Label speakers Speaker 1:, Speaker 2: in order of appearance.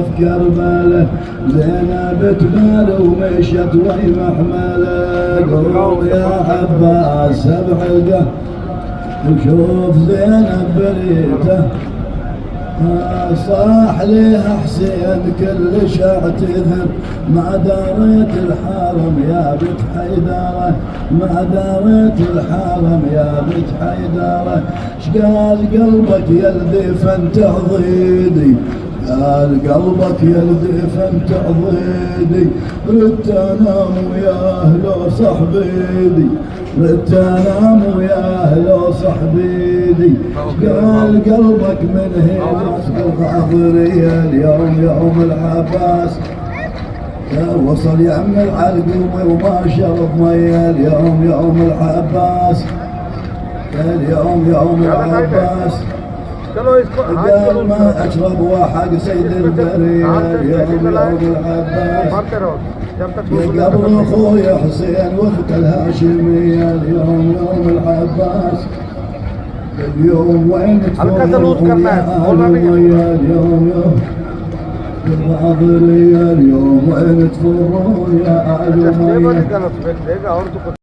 Speaker 1: في كربلاء، زينب تبال ومشت وهي محملة. قوم يا عباس سبح القهر وشوف زينب بريته، صاح ليها حسين كلش اعتذر، ما داريت الحرم يا بنت حيدره، ما داريت الحرم يا بنت حيدره. شقال قلبك يا الذفن تعضيدي، قال قلبك يا الذفن تعضيدي، ردت انام ويا اهل صحبيدي، ردت انام ويا اهل صحبيدي. قال قلبك من هنا حاضرية اليوم يوم العباس، وصل يا عم العلقومة وما شرب مية. اليوم يوم العباس، اليوم يوم العباس، قال ما اشرب وحق سيد البرية. اليوم يوم العباس يا قبل اخوي حسين واخت الهاشمية. اليوم يوم العباس، اليوم وين تفرقون يا أهل اليوم يوم الحاضرية، اليوم وين تفرقون يا أهل